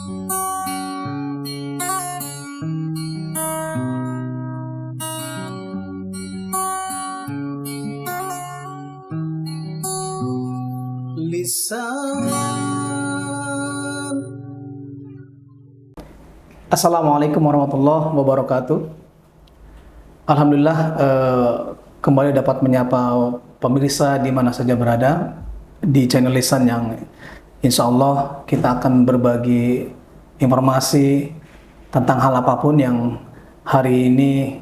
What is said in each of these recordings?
Assalamualaikum warahmatullahi wabarakatuh. Alhamdulillah, kembali dapat menyapa pemirsa di mana saja berada di channel Lisan yang insya Allah kita akan berbagi informasi tentang hal apapun yang hari ini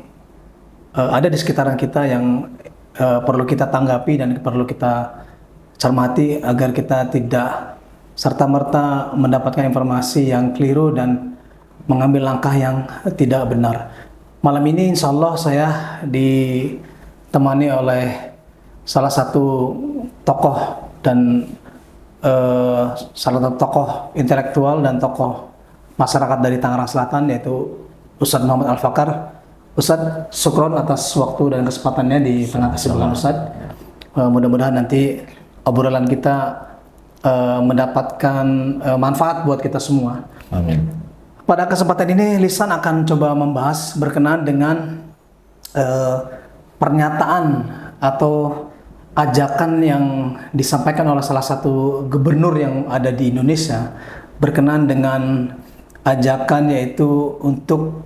ada di sekitaran kita yang perlu kita tanggapi dan perlu kita cermati agar kita tidak serta-merta mendapatkan informasi yang keliru dan mengambil langkah yang tidak benar. Malam ini insya Allah saya ditemani oleh salah satu tokoh dan salah satu tokoh intelektual dan tokoh masyarakat dari Tangerang Selatan, yaitu Ustadz Muhammad Al-Fakar. Ustadz, syukron atas waktu dan kesempatannya di tengah kesibukan Ustadz. Mudah-mudahan nanti obrolan kita mendapatkan manfaat buat kita semua. Amin. Pada kesempatan ini Lisan akan coba membahas berkenaan dengan pernyataan atau ajakan yang disampaikan oleh salah satu gubernur yang ada di Indonesia berkenaan dengan ajakan yaitu untuk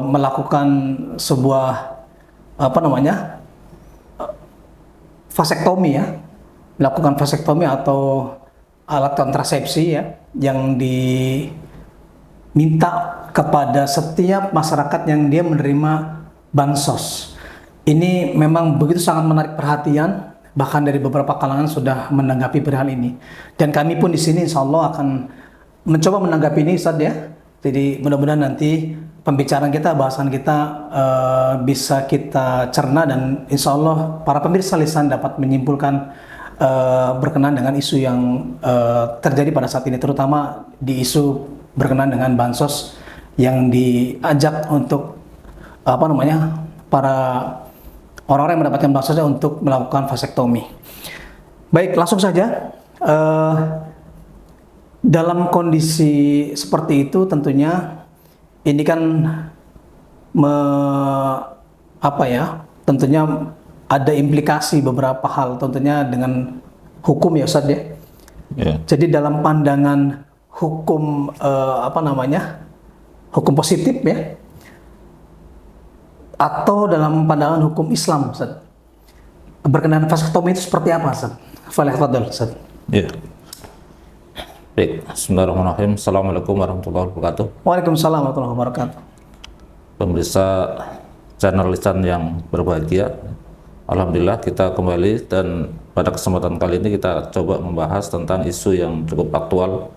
melakukan sebuah vasektomi ya. Melakukan vasektomi atau alat kontrasepsi ya, yang diminta kepada setiap masyarakat yang dia menerima bansos. Ini memang begitu sangat menarik perhatian, bahkan dari beberapa kalangan sudah menanggapi perihal ini. Dan kami pun di sini insya Allah akan mencoba menanggapi ini Ustadz ya. Jadi mudah-mudahan nanti pembicaraan kita, bahasan kita bisa kita cerna dan insya Allah para pemirsa Lisan dapat menyimpulkan berkenaan dengan isu yang terjadi pada saat ini, terutama di isu berkenaan dengan bansos yang diajak untuk para orang-orang yang mendapatkan bansosnya untuk melakukan vasektomi. Baik, langsung saja. Dalam kondisi seperti itu tentunya ini kan tentunya ada implikasi beberapa hal tentunya dengan hukum ya Ustadz ya. Yeah. Jadi dalam pandangan hukum hukum positif ya, atau dalam pandangan hukum Islam Ustadz, berkenaan vasektomi itu seperti apa Ustadz? Fadhil Ustadz. Ya. Baik, bismillahirrahmanirrahim. Assalamualaikum warahmatullahi wabarakatuh. Waalaikumsalam warahmatullahi wabarakatuh. Pemirsa channel Lisan yang berbahagia, alhamdulillah kita kembali dan pada kesempatan kali ini kita coba membahas tentang isu yang cukup aktual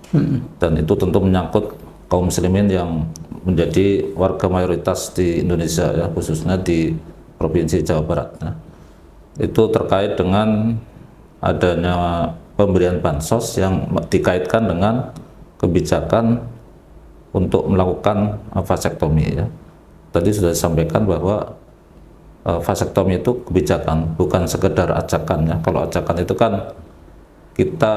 dan itu tentu menyangkut kaum muslimin yang menjadi warga mayoritas di Indonesia ya, khususnya di Provinsi Jawa Barat ya. Itu terkait dengan adanya pemberian bansos yang dikaitkan dengan kebijakan untuk melakukan vasektomi ya. Tadi sudah disampaikan bahwa vasektomi itu kebijakan, bukan sekedar ajakan ya. Kalau ajakan itu kan kita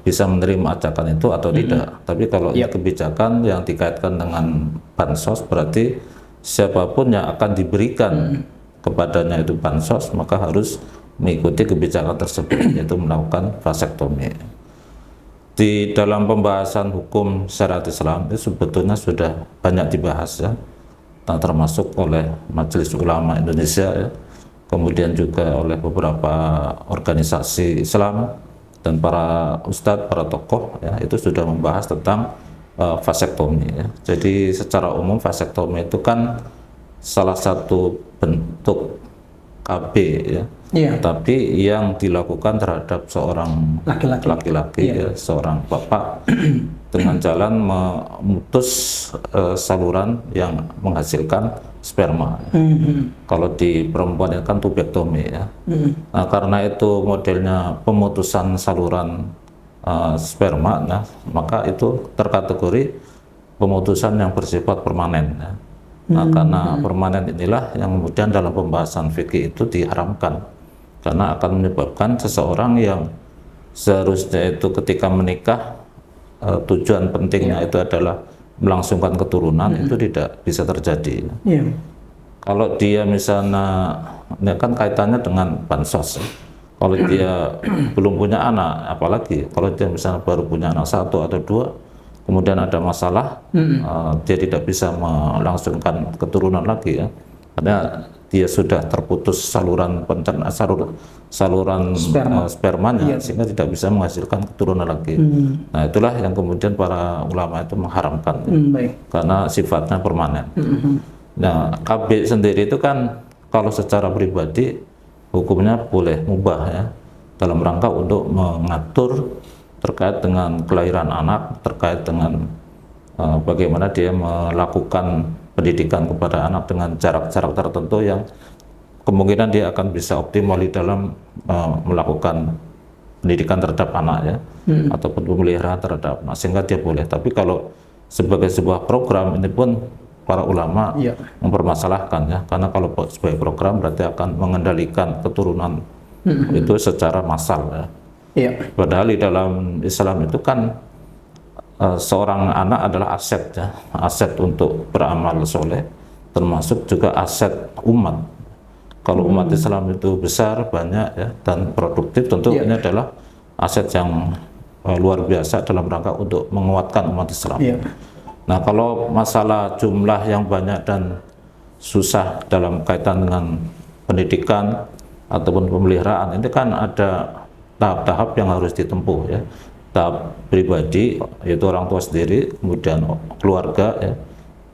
bisa menerima ajakan itu atau tidak. Tapi kalau kebijakan yang dikaitkan dengan bansos, berarti siapapun yang akan diberikan kepadanya itu bansos, maka harus mengikuti kebijakan tersebut, yaitu melakukan vasektomi. Di dalam pembahasan hukum syariat Islam itu sebetulnya sudah banyak dibahas ya, termasuk oleh Majelis Ulama Indonesia ya, kemudian juga oleh beberapa organisasi Islam dan para ustadz, para tokoh ya, itu sudah membahas tentang vasektomi ya. Jadi secara umum vasektomi itu kan salah satu bentuk KB ya, tapi yang dilakukan terhadap seorang laki-laki ya, seorang bapak dengan jalan memutus saluran yang menghasilkan sperma. Kalau di perempuan itu kan tubektomi ya. Nah, karena itu modelnya pemutusan saluran sperma, nah, maka itu terkategori pemutusan yang bersifat permanen ya. Nah, karena permanen inilah yang kemudian dalam pembahasan fikih itu diharamkan, karena akan menyebabkan seseorang yang seharusnya itu ketika menikah tujuan pentingnya itu adalah melangsungkan keturunan, itu tidak bisa terjadi. Iya. Kalau dia misalnya, ini kan kaitannya dengan bansos. Kalau dia belum punya anak, apalagi kalau dia misalnya baru punya anak 1 atau 2, kemudian ada masalah, dia tidak bisa melangsungkan keturunan lagi ya, karena dia sudah terputus saluran saluran spermanya, sehingga tidak bisa menghasilkan keturunan lagi. Nah, itulah yang kemudian para ulama itu mengharamkan, Baik. karena sifatnya permanen. Nah, KB sendiri itu kan kalau secara pribadi hukumnya boleh mubah ya, dalam rangka untuk mengatur terkait dengan kelahiran anak, terkait dengan bagaimana dia melakukan pendidikan kepada anak dengan jarak-jarak tertentu yang kemungkinan dia akan bisa optimal di dalam melakukan pendidikan terhadap anak ya, ataupun pemeliharaan terhadap anak, sehingga dia boleh. Tapi kalau sebagai sebuah program, ini pun para ulama mempermasalahkan ya, karena kalau sebagai program berarti akan mengendalikan keturunan itu secara massal ya. Padahal di dalam Islam itu kan seorang anak adalah aset ya, aset untuk beramal soleh, termasuk juga aset umat. Kalau umat Islam itu besar, banyak ya, dan produktif, tentu ini adalah aset yang luar biasa dalam rangka untuk menguatkan umat Islam. Nah, kalau masalah jumlah yang banyak dan susah dalam kaitan dengan pendidikan ataupun pemeliharaan, ini kan ada tahap-tahap yang harus ditempuh ya. Tahap pribadi, yaitu orang tua sendiri, kemudian keluarga ya,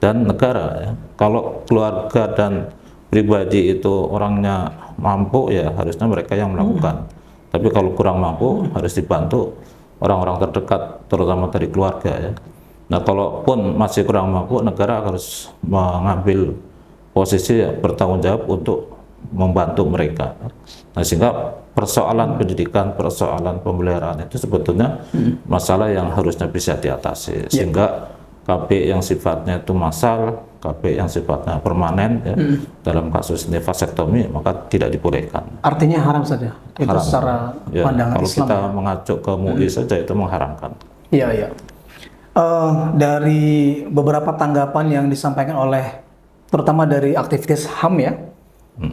dan negara ya. Kalau keluarga dan pribadi itu orangnya mampu ya, harusnya mereka yang melakukan. Tapi kalau kurang mampu, harus dibantu orang-orang terdekat, terutama dari keluarga ya. Nah, kalaupun masih kurang mampu, negara harus mengambil posisi bertanggung jawab untuk membantu mereka. Nah, sehingga persoalan pendidikan, persoalan pemeliharaan itu sebetulnya masalah yang harusnya bisa diatasi, sehingga KB yang sifatnya itu massal, KB yang sifatnya permanen ya, dalam kasus ini vasektomi, maka tidak dibolehkan. Artinya haram saja itu Haram. secara Ya, pandangan kalau Islam. kita mengacu ke MUI saja itu mengharamkan. Iya. Dari beberapa tanggapan yang disampaikan oleh terutama dari aktivis HAM ya,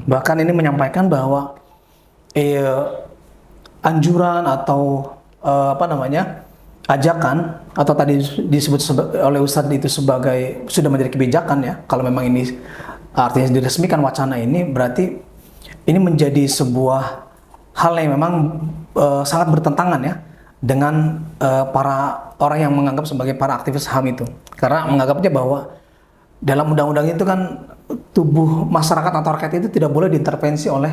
bahkan ini menyampaikan bahwa anjuran atau ajakan atau tadi disebut oleh Ustadz itu sebagai sudah menjadi kebijakan ya, kalau memang ini artinya diresmikan wacana ini, berarti ini menjadi sebuah hal yang memang sangat bertentangan ya dengan para orang yang menganggap sebagai para aktivis HAM itu, karena menganggapnya bahwa dalam undang-undang itu kan tubuh masyarakat atau rakyat itu tidak boleh diintervensi oleh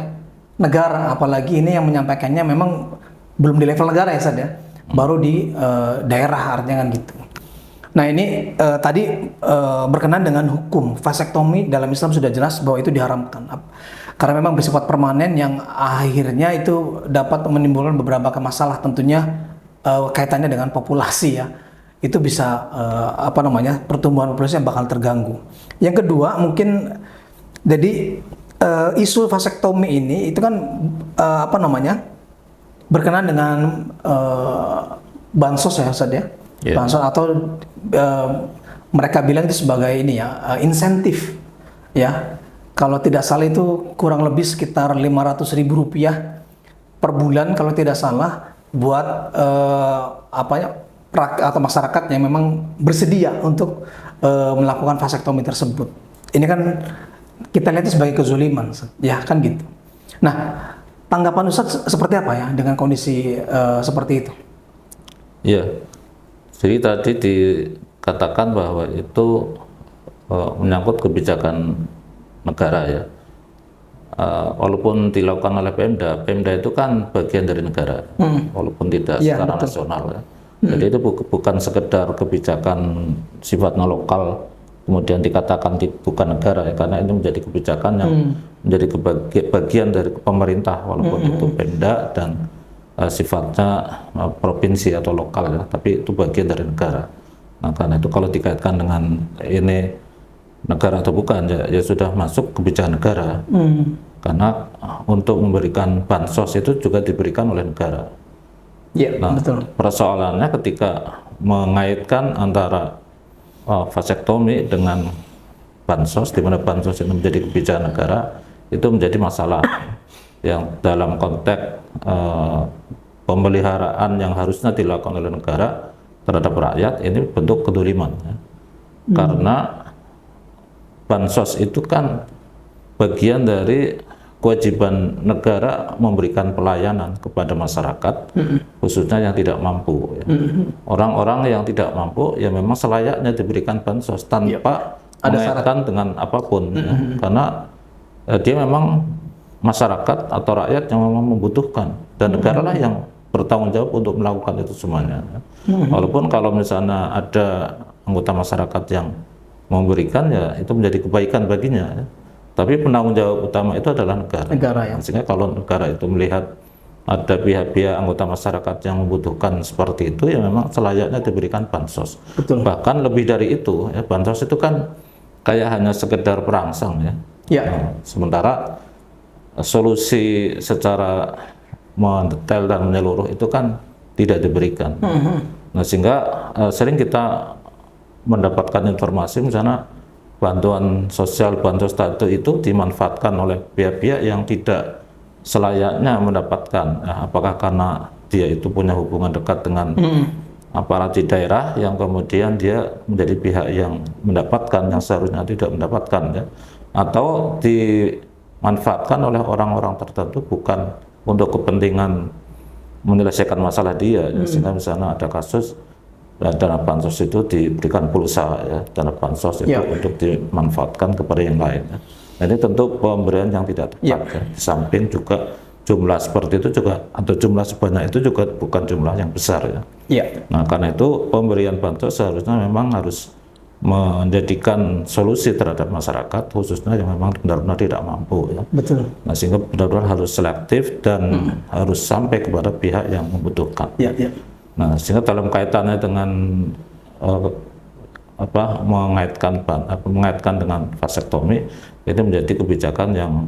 negara, apalagi ini yang menyampaikannya memang belum di level negara ya Sad ya, baru di daerah, artinya kan gitu. Nah ini tadi berkenaan dengan hukum vasektomi dalam Islam sudah jelas bahwa itu diharamkan karena memang bersifat permanen yang akhirnya itu dapat menimbulkan beberapa masalah, tentunya kaitannya dengan populasi ya, itu bisa pertumbuhan populasi yang bakal terganggu. Yang kedua mungkin jadi isu vasektomi ini itu kan berkenaan dengan bansos ya Ustaz ya, bansos atau mereka bilang itu sebagai ini ya, insentif ya, kalau tidak salah itu kurang lebih sekitar Rp500.000 per bulan kalau tidak salah, buat atau masyarakat yang memang bersedia untuk melakukan vasektomi tersebut. Ini kan kita lihat sebagai kezuliman ya kan gitu. Nah, tanggapan Ustadz seperti apa ya dengan kondisi seperti itu? Iya, jadi tadi dikatakan bahwa itu menyangkut kebijakan negara ya. Walaupun dilakukan oleh Pemda itu kan bagian dari negara, walaupun tidak secara nasional ya. Jadi itu bukan sekedar kebijakan sifatnya lokal, kemudian dikatakan bukan negara ya, karena ini menjadi kebijakan yang menjadi bagian dari pemerintah, walaupun itu Pemda dan sifatnya provinsi atau lokal ya, tapi itu bagian dari negara. Nah, karena itu kalau dikaitkan dengan ini negara atau bukan ya sudah masuk kebijakan negara. Karena untuk memberikan bansos itu juga diberikan oleh negara. Iya, Nah, betul. persoalannya ketika mengaitkan antara vasektomi dengan bansos, di mana bansos itu menjadi kebijakan negara, itu menjadi masalah yang dalam konteks pemeliharaan yang harusnya dilakukan oleh negara terhadap rakyat, ini bentuk kedoliman ya. Karena bansos itu kan bagian dari kewajiban negara memberikan pelayanan kepada masyarakat, khususnya yang tidak mampu ya. Orang-orang yang tidak mampu ya memang selayaknya diberikan bansos tanpa Ada mengaitkan dengan apapun ya. Karena dia memang masyarakat atau rakyat yang memang membutuhkan, dan negara lah yang bertanggung jawab untuk melakukan itu semuanya ya. Walaupun kalau misalnya ada anggota masyarakat yang memberikan ya itu menjadi kebaikan baginya ya. Tapi penanggung jawab utama itu adalah negara. Negara ya. Sehingga kalau negara itu melihat ada pihak-pihak anggota masyarakat yang membutuhkan seperti itu, ya memang selayaknya diberikan bansos. Betul. Bahkan lebih dari itu, ya, bansos itu kan kayak hanya sekedar perangsang ya. Ya. Nah, sementara solusi secara mendetail dan menyeluruh itu kan tidak diberikan. Nah, sehingga sering kita mendapatkan informasi misalnya bantuan sosial, bansos itu dimanfaatkan oleh pihak-pihak yang tidak selayaknya mendapatkan. Nah, apakah karena dia itu punya hubungan dekat dengan aparat di daerah yang kemudian dia menjadi pihak yang mendapatkan yang seharusnya tidak mendapatkan ya, atau dimanfaatkan oleh orang-orang tertentu bukan untuk kepentingan menyelesaikan masalah dia ya. Sehingga misalnya ada kasus dana bansos itu diberikan pulsa ya, dana bansos itu untuk dimanfaatkan kepada yang lain ya. Nah, ini tentu pemberian yang tidak tepat ya. Di samping juga jumlah seperti itu juga atau jumlah sebanyak itu juga bukan jumlah yang besar ya. Nah, karena itu pemberian bansos seharusnya memang harus menjadikan solusi terhadap masyarakat khususnya yang memang benar-benar tidak mampu ya. Betul. Nah, sehingga benar-benar harus selektif dan harus sampai kepada pihak yang membutuhkan. Nah, sehingga dalam kaitannya dengan mengaitkan dengan vasektomi, itu menjadi kebijakan yang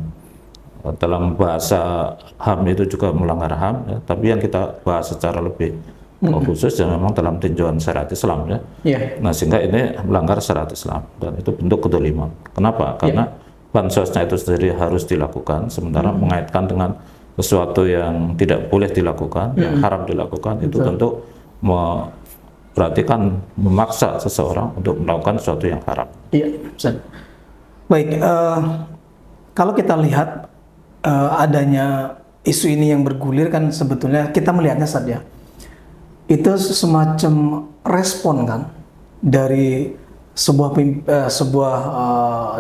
dalam bahasa HAM itu juga melanggar HAM ya, tapi yang kita bahas secara lebih khusus ya memang dalam tinjauan syariat Islam ya. Nah, sehingga ini melanggar syariat Islam dan itu bentuk kedoliman. Kenapa? Karena bansosnya itu sendiri harus dilakukan, sementara mengaitkan dengan sesuatu yang tidak boleh dilakukan, yang haram dilakukan, itu tentu berarti kan memaksa seseorang untuk melakukan sesuatu yang haram. Iya, Ustaz. Baik, kalau kita lihat adanya isu ini yang bergulir kan sebetulnya kita melihatnya saja itu semacam respon kan dari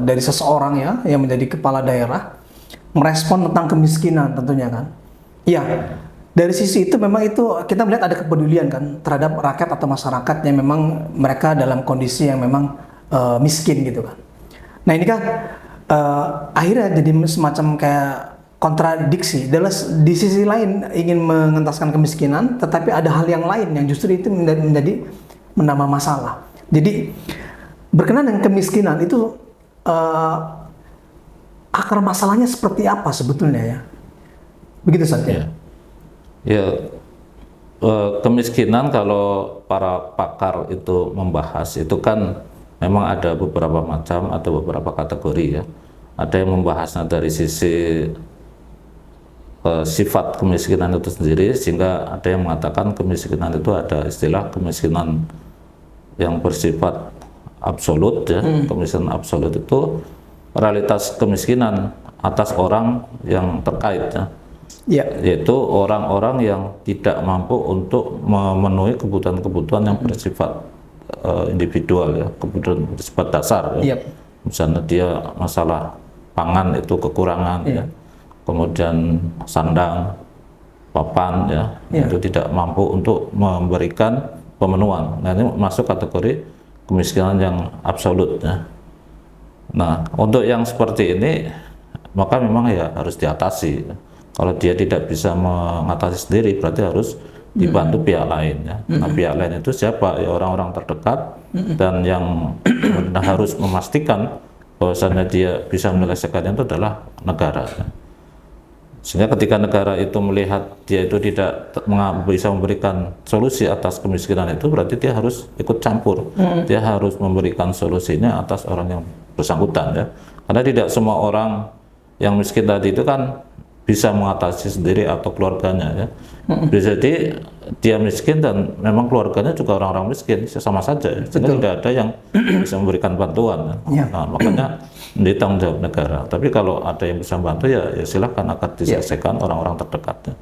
dari seseorang ya yang menjadi kepala daerah merespon tentang kemiskinan tentunya kan. Iya, dari sisi itu memang itu kita melihat ada kepedulian kan terhadap rakyat atau masyarakat yang memang mereka dalam kondisi yang memang miskin gitu kan. Nah ini kan akhirnya jadi semacam kayak kontradiksi. Di sisi lain ingin mengentaskan kemiskinan, tetapi ada hal yang lain yang justru itu menjadi menambah masalah. Jadi berkenaan dengan kemiskinan itu akar masalahnya seperti apa sebetulnya ya? Begitu saja. Kemiskinan kalau para pakar itu membahas itu kan memang ada beberapa macam atau beberapa kategori ya. Ada yang membahasnya dari sisi sifat kemiskinan itu sendiri, sehingga ada yang mengatakan kemiskinan itu ada istilah kemiskinan yang bersifat absolut ya. Kemiskinan absolut itu realitas kemiskinan atas orang yang terkait ya, yaitu orang-orang yang tidak mampu untuk memenuhi kebutuhan-kebutuhan yang bersifat individual ya, kebutuhan bersifat dasar ya. Misalnya dia masalah pangan itu kekurangan ya, kemudian sandang, papan ya, itu tidak mampu untuk memberikan pemenuhan. Nah, ini masuk kategori kemiskinan yang absolut ya. Nah, untuk yang seperti ini maka memang ya harus diatasi. Kalau dia tidak bisa mengatasi sendiri berarti harus dibantu pihak lain ya. Nah, pihak lain itu siapa? Ya orang-orang terdekat dan yang harus memastikan bahwasannya dia bisa menyelesaikannya itu adalah negara ya. Sehingga ketika negara itu melihat dia itu tidak bisa memberikan solusi atas kemiskinan itu, berarti dia harus ikut campur. Dia harus memberikan solusinya atas orang yang bersangkutan ya. Karena tidak semua orang yang miskin tadi itu kan bisa mengatasi sendiri atau keluarganya ya. Bisa jadi dia miskin dan memang keluarganya juga orang-orang miskin, sama saja ya. Sehingga tidak ada yang bisa memberikan bantuan ya. Nah, makanya menjadi tanggung jawab negara. Tapi kalau ada yang bisa membantu ya silahkan akan diselesaikan orang-orang terdekatnya.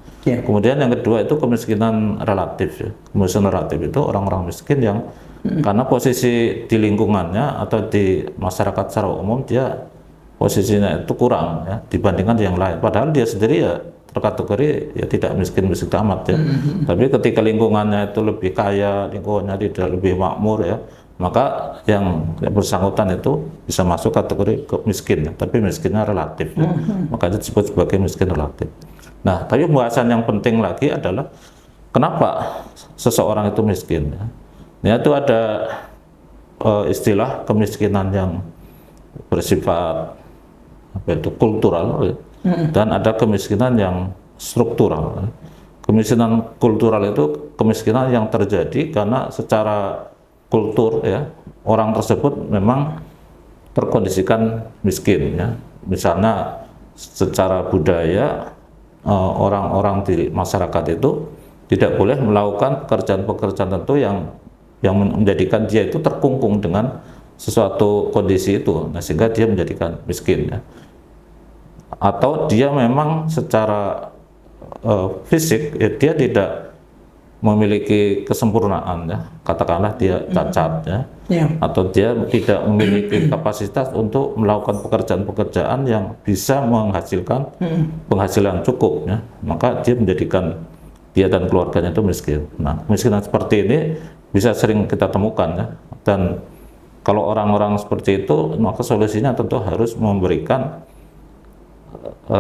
Kemudian yang kedua itu kemiskinan relatif ya. Kemiskinan relatif itu orang-orang miskin yang karena posisi di lingkungannya atau di masyarakat secara umum dia posisinya itu kurang ya dibandingkan yang lain. Padahal dia sendiri ya terkategori ya tidak miskin-miskin amat ya. Tapi ketika lingkungannya itu lebih kaya, lingkungannya tidak lebih makmur ya, maka yang bersangkutan itu bisa masuk kategori miskin, tapi miskinnya relatif ya. Makanya disebut sebagai miskin relatif. Nah, tapi pembahasan yang penting lagi adalah kenapa seseorang itu miskin ya. Ini itu ada istilah kemiskinan yang bersifat kultural ya. Dan ada kemiskinan yang struktural. Kemiskinan kultural itu kemiskinan yang terjadi karena secara kultur ya orang tersebut memang terkondisikan miskin ya. Misalnya secara budaya orang-orang di masyarakat itu tidak boleh melakukan pekerjaan-pekerjaan tertentu yang menjadikan dia itu terkungkung dengan sesuatu kondisi itu, nah sehingga dia menjadikan miskin ya. Atau dia memang secara fisik ya, dia tidak memiliki kesempurnaan ya, katakanlah dia cacat ya, atau dia tidak memiliki kapasitas untuk melakukan pekerjaan-pekerjaan yang bisa menghasilkan penghasilan cukup ya, maka dia menjadikan dia dan keluarganya itu miskin. Nah, kemiskinan seperti ini bisa sering kita temukan ya, dan kalau orang-orang seperti itu maka solusinya tentu harus memberikan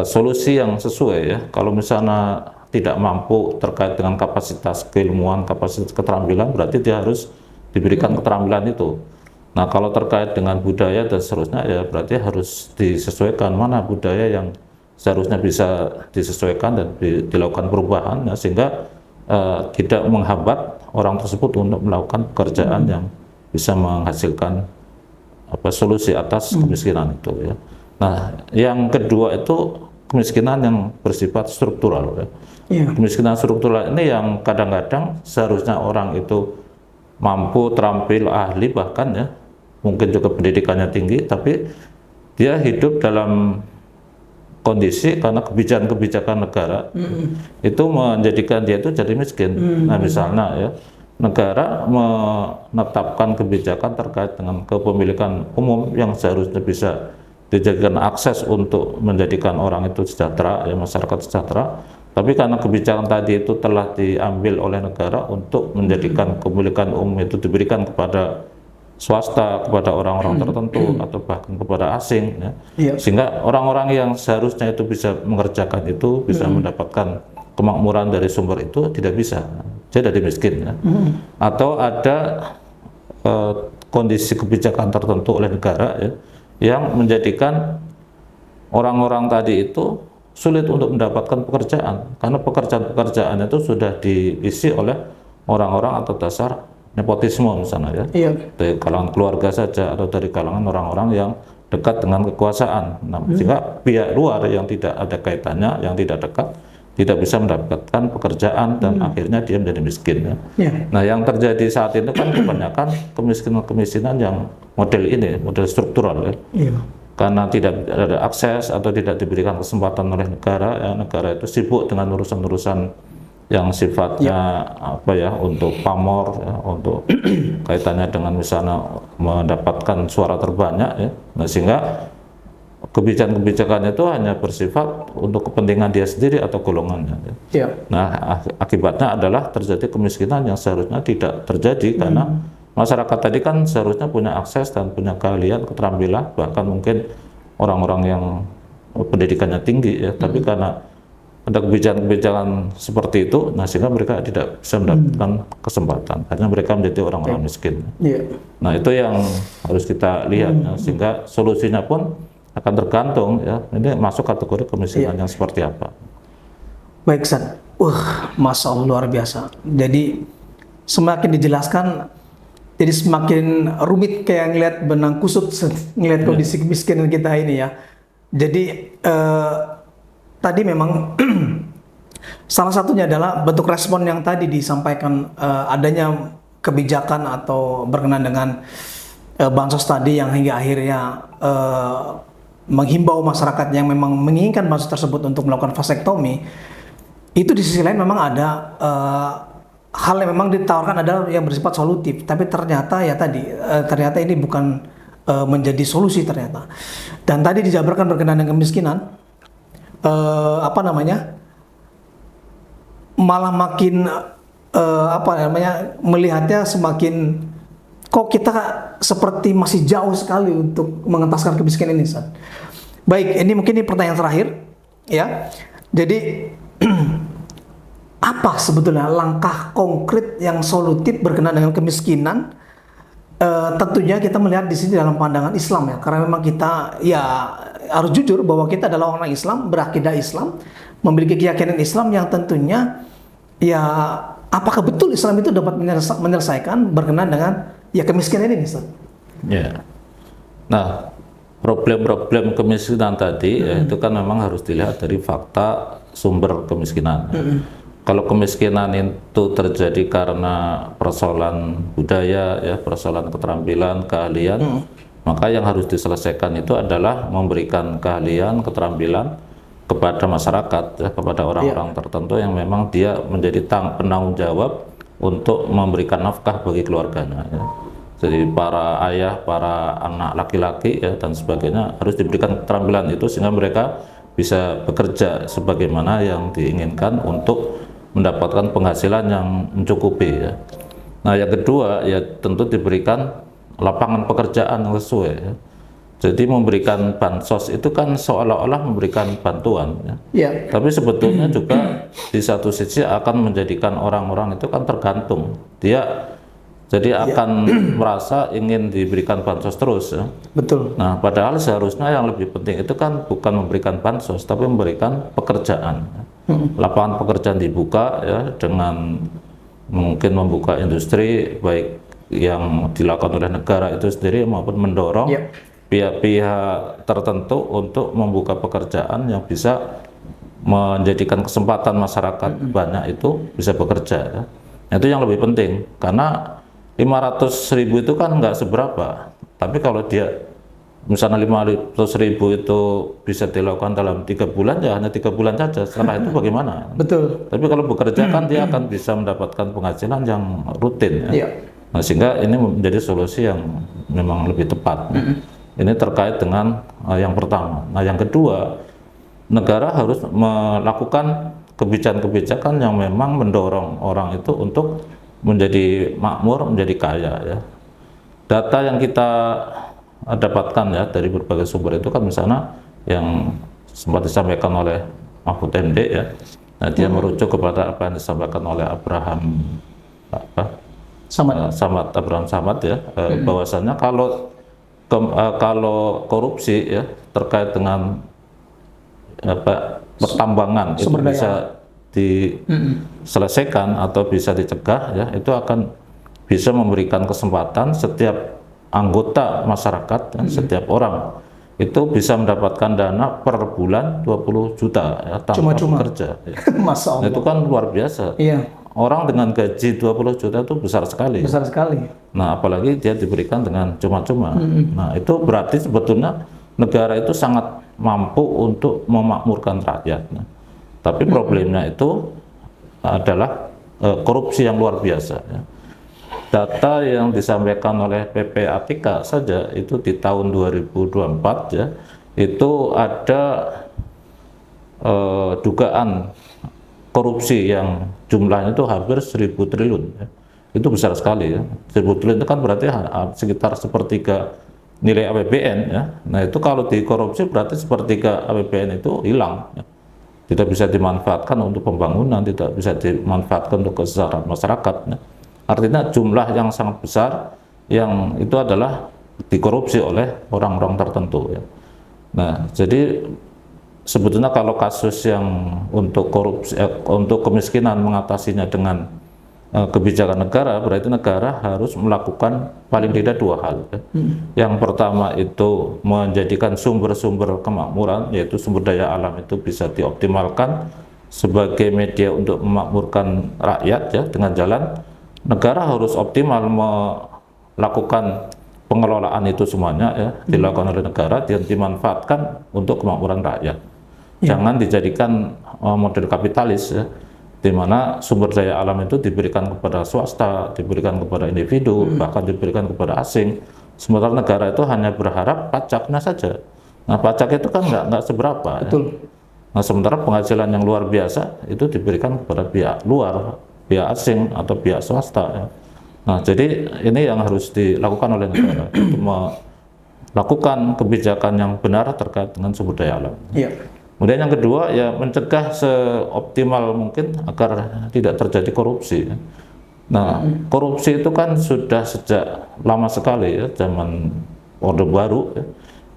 solusi yang sesuai ya. Kalau misalnya tidak mampu terkait dengan kapasitas keilmuan, kapasitas keterampilan, berarti dia harus diberikan keterampilan itu. Nah, kalau terkait dengan budaya dan seterusnya ya berarti harus disesuaikan mana budaya yang seharusnya bisa disesuaikan dan dilakukan perubahan ya, sehingga tidak menghambat orang tersebut untuk melakukan pekerjaan yang bisa menghasilkan solusi atas kemiskinan itu ya. Nah, yang kedua itu kemiskinan yang bersifat struktural ya. Kemiskinan struktural ini yang kadang-kadang seharusnya orang itu mampu, terampil, ahli bahkan ya, mungkin juga pendidikannya tinggi, tapi dia hidup dalam kondisi karena kebijakan-kebijakan negara itu menjadikan dia itu jadi miskin. Nah, misalnya ya, negara menetapkan kebijakan terkait dengan kepemilikan umum yang seharusnya bisa dijadikan akses untuk menjadikan orang itu sejahtera, ya masyarakat sejahtera, tapi karena kebijakan tadi itu telah diambil oleh negara untuk menjadikan kepemilikan umum itu diberikan kepada swasta, kepada orang-orang tertentu atau bahkan kepada asing ya. Sehingga orang-orang yang seharusnya itu bisa mengerjakan itu, bisa mendapatkan kemakmuran dari sumber itu tidak bisa, dia jadi miskin ya. Atau ada kondisi kebijakan tertentu oleh negara ya, yang menjadikan orang-orang tadi itu sulit untuk mendapatkan pekerjaan karena pekerjaan-pekerjaan itu sudah diisi oleh orang-orang atau dasar nepotisme misalnya ya, dari kalangan keluarga saja atau dari kalangan orang-orang yang dekat dengan kekuasaan. Nah, sehingga pihak luar yang tidak ada kaitannya, yang tidak dekat, tidak bisa mendapatkan pekerjaan dan akhirnya dia menjadi miskin ya. Nah, yang terjadi saat ini kan kebanyakan kemiskinan yang model ini, model struktural ya. Karena tidak ada akses atau tidak diberikan kesempatan oleh negara ya, negara itu sibuk dengan urusan-urusan yang sifatnya untuk pamor ya, untuk kaitannya dengan misalnya mendapatkan suara terbanyak ya. Nah, sehingga kebijakan-kebijakannya itu hanya bersifat untuk kepentingan dia sendiri atau golongannya ya. Nah, akibatnya adalah terjadi kemiskinan yang seharusnya tidak terjadi karena masyarakat tadi kan seharusnya punya akses dan punya keahlian, keterampilan, bahkan mungkin orang-orang yang pendidikannya tinggi ya, tapi karena ada kebijakan-kebijakan seperti itu, nah sehingga mereka tidak bisa mendapatkan kesempatan, karena mereka menjadi orang-orang miskin. Nah, itu yang harus kita lihat ya, sehingga solusinya pun akan tergantung ya, ini masuk kategori kemiskinan yang seperti apa. Baik, Ustaz. Masya Allah, luar biasa. Jadi semakin dijelaskan, jadi semakin rumit kayak ngeliat benang kusut, ngeliat kondisi kemiskinan kita ini ya. Jadi tadi memang salah satunya adalah bentuk respon yang tadi disampaikan, adanya kebijakan atau berkenaan dengan bansos tadi yang hingga akhirnya menghimbau masyarakat yang memang menginginkan bansos tersebut untuk melakukan vasektomi. Itu di sisi lain memang ada hal yang memang ditawarkan adalah yang bersifat solutif, tapi ternyata ya tadi ternyata ini bukan menjadi solusi ternyata. Dan tadi dijabarkan berkenaan dengan kemiskinan, apa namanya, malah makin apa namanya, melihatnya semakin kok kita seperti masih jauh sekali untuk mengentaskan kemiskinan ini, Ustaz. Baik, ini mungkin ini pertanyaan terakhir ya. Jadi apa sebetulnya langkah konkret yang solutif berkenaan dengan kemiskinan? Tentunya kita melihat di sini dalam pandangan Islam ya, karena memang kita ya harus jujur bahwa kita adalah orang Islam, berakidah Islam, memiliki keyakinan Islam yang tentunya ya apakah betul Islam itu dapat menyelesaikan berkenaan dengan ya kemiskinan ini, Ustaz? Ya. Nah, problem-problem kemiskinan tadi ya, itu kan memang harus dilihat dari fakta sumber kemiskinan. Kalau kemiskinan itu terjadi karena persoalan budaya, ya, persoalan keterampilan, keahlian, maka yang harus diselesaikan itu adalah memberikan keahlian, keterampilan kepada masyarakat, ya, kepada orang-orang tertentu yang memang dia menjadi penanggung jawab untuk memberikan nafkah bagi keluarganya. Ya. Jadi para ayah, para anak laki-laki ya dan sebagainya harus diberikan keterampilan itu sehingga mereka bisa bekerja sebagaimana yang diinginkan untuk mendapatkan penghasilan yang mencukupi ya. Nah, yang kedua ya tentu diberikan lapangan pekerjaan yang sesuai ya. Jadi memberikan bansos itu kan seolah-olah memberikan bantuan ya. Tapi sebetulnya juga di satu sisi akan menjadikan orang-orang itu kan tergantung. Dia jadi akan merasa ingin diberikan bansos terus ya. Betul. Nah, padahal seharusnya yang lebih penting itu kan bukan memberikan bansos tapi memberikan pekerjaan. Lapangan pekerjaan dibuka ya dengan mungkin membuka industri baik yang dilakukan oleh negara itu sendiri maupun mendorong pihak-pihak tertentu untuk membuka pekerjaan yang bisa menjadikan kesempatan masyarakat banyak itu bisa bekerja ya. Itu yang lebih penting karena 500.000 itu kan nggak seberapa, tapi kalau dia misalnya 500.000 itu bisa dilakukan dalam 3 bulan ya hanya 3 bulan saja, setelah itu bagaimana? Betul. Tapi kalau bekerja kan dia akan bisa mendapatkan penghasilan yang rutin ya. Nah, sehingga ini menjadi solusi yang memang lebih tepat. Ini terkait dengan yang pertama. Nah, yang kedua, negara harus melakukan kebijakan-kebijakan yang memang mendorong orang itu untuk menjadi makmur, menjadi kaya ya. Data yang kita dapatkan ya dari berbagai sumber itu kan misalnya yang sempat disampaikan oleh Mahfud MD ya. Nah, dia merujuk kepada apa yang disampaikan oleh Abraham Abraham Samad ya, bahwasannya kalau korupsi ya terkait dengan pertambangan itu bisa diselesaikan atau bisa dicegah ya, itu akan bisa memberikan kesempatan setiap anggota masyarakat ya, setiap orang itu bisa mendapatkan dana per bulan 20 juta ya, tanpa bekerja ya. Masya Allah. Nah, itu kan luar biasa. Orang dengan gaji 20 juta itu besar sekali. Besar sekali. Nah, apalagi dia diberikan dengan cuma-cuma. Nah, itu berarti sebetulnya negara itu sangat mampu untuk memakmurkan rakyat. Nah, tapi problemnya itu adalah korupsi yang luar biasa ya. Data yang disampaikan oleh PPATK saja itu di tahun 2024 ya, itu ada dugaan korupsi yang jumlahnya itu hampir 1.000 triliun ya. Itu besar sekali ya. 1.000 triliun itu kan berarti sekitar sepertiga nilai APBN ya. Nah, itu kalau dikorupsi berarti sepertiga APBN itu hilang ya. Tidak bisa dimanfaatkan untuk pembangunan, tidak bisa dimanfaatkan untuk kesejahteraan masyarakat ya. Artinya jumlah yang sangat besar yang itu adalah dikorupsi oleh orang-orang tertentu ya. Nah, jadi sebetulnya kalau kasus yang untuk korupsi, untuk kemiskinan mengatasinya dengan kebijakan negara, berarti negara harus melakukan paling tidak dua hal. Yang pertama itu menjadikan sumber-sumber kemakmuran, yaitu sumber daya alam itu bisa dioptimalkan sebagai media untuk memakmurkan rakyat ya, dengan jalan negara harus optimal melakukan pengelolaan itu semuanya ya, dilakukan oleh negara dan dimanfaatkan untuk kemakmuran rakyat. Jangan dijadikan model kapitalis ya, di mana sumber daya alam itu diberikan kepada swasta, diberikan kepada individu, bahkan diberikan kepada asing. Sementara negara itu hanya berharap pajaknya saja. Nah, pajak itu kan nggak seberapa. Betul. Ya. Nah, sementara penghasilan yang luar biasa itu diberikan kepada pihak luar, pihak asing atau pihak swasta. Ya. Nah, jadi ini yang harus dilakukan oleh negara untuk melakukan kebijakan yang benar terkait dengan sumber daya alam. Iya. Kemudian yang kedua ya mencegah seoptimal mungkin agar tidak terjadi korupsi. Nah, korupsi itu kan sudah sejak lama sekali ya, zaman Orde Baru ya,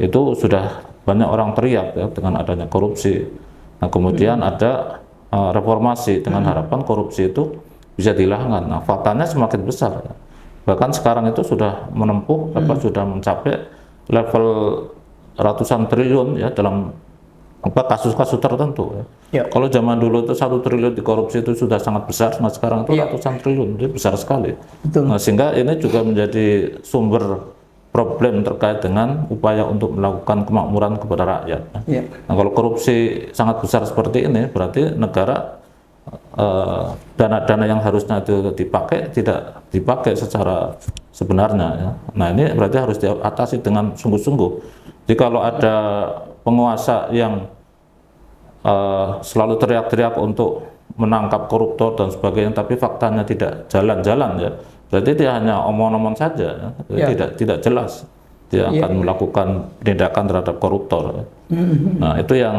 itu sudah banyak orang teriak ya dengan adanya korupsi. Nah, kemudian ada reformasi dengan harapan korupsi itu bisa dihilangkan. Nah, faktanya semakin besar. Ya. Bahkan sekarang itu sudah menempuh sudah mencapai level ratusan triliun ya dalam kasus-kasus tertentu ya. Ya. Kalau zaman dulu itu 1 triliun di korupsi itu sudah sangat besar, nah sekarang itu ratusan triliun, itu besar sekali. Betul. Nah, sehingga ini juga menjadi sumber problem terkait dengan upaya untuk melakukan kemakmuran kepada rakyat. Ya. Nah, kalau korupsi sangat besar seperti ini, berarti negara dana-dana yang harusnya itu dipakai tidak dipakai secara sebenarnya. Ya. Nah, ini berarti harus diatasi dengan sungguh-sungguh. Jadi kalau ada penguasa yang selalu teriak-teriak untuk menangkap koruptor dan sebagainya, tapi faktanya tidak jalan-jalan ya, berarti dia hanya omong-omong saja, ya. Tidak jelas dia akan melakukan tindakan terhadap koruptor. Ya. Nah, itu yang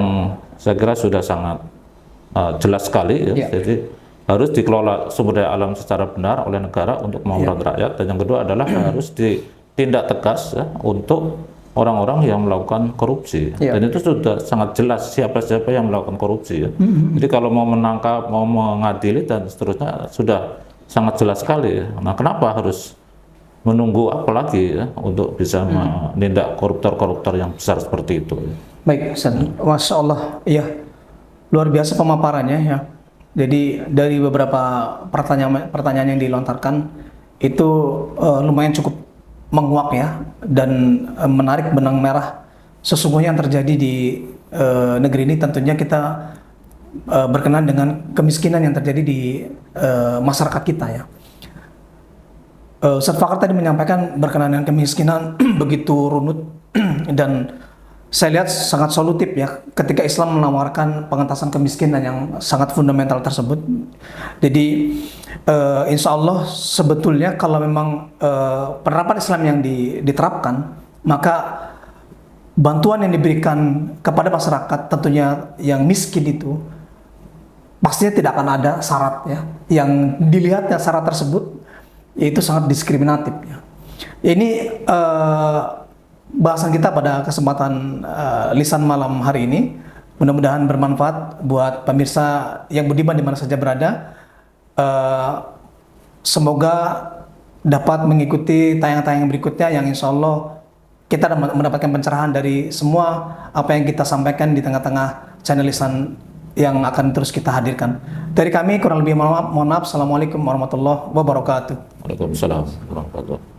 saya kira sudah sangat jelas sekali ya. Jadi harus dikelola sumber daya alam secara benar oleh negara untuk kemakmuran rakyat, dan yang kedua adalah harus ditindak tegas ya, untuk orang-orang yang melakukan korupsi. Dan itu sudah sangat jelas siapa-siapa yang melakukan korupsi ya. Jadi kalau mau menangkap, mau mengadili dan seterusnya sudah sangat jelas sekali ya. Nah, kenapa harus menunggu apa lagi ya untuk bisa menindak koruptor-koruptor yang besar seperti itu ya. Baik, Ustaz. Masya Allah, iya, luar biasa pemaparannya ya. Jadi dari beberapa pertanyaan yang dilontarkan itu lumayan cukup menguak ya, dan menarik benang merah sesungguhnya yang terjadi di negeri ini. Tentunya kita berkenan dengan kemiskinan yang terjadi di masyarakat kita ya. Ustaz Fakhr tadi menyampaikan berkenaan dengan kemiskinan begitu runut dan saya lihat sangat solutif ya ketika Islam menawarkan pengentasan kemiskinan yang sangat fundamental tersebut. Jadi insya Allah sebetulnya kalau memang penerapan Islam yang diterapkan, maka bantuan yang diberikan kepada masyarakat tentunya yang miskin itu pastinya tidak akan ada syarat ya. Yang dilihatnya syarat tersebut yaitu sangat diskriminatif ya. Ini bahasan kita pada kesempatan lisan malam hari ini. Mudah-mudahan bermanfaat buat pemirsa yang budiman di mana saja berada. Semoga dapat mengikuti tayang-tayang berikutnya yang insya Allah kita mendapatkan pencerahan dari semua apa yang kita sampaikan di tengah-tengah channel lisan yang akan terus kita hadirkan. Dari kami kurang lebih mohon maaf. Assalamualaikum warahmatullahi wabarakatuh. Waalaikumsalam warahmatullahi wabarakatuh.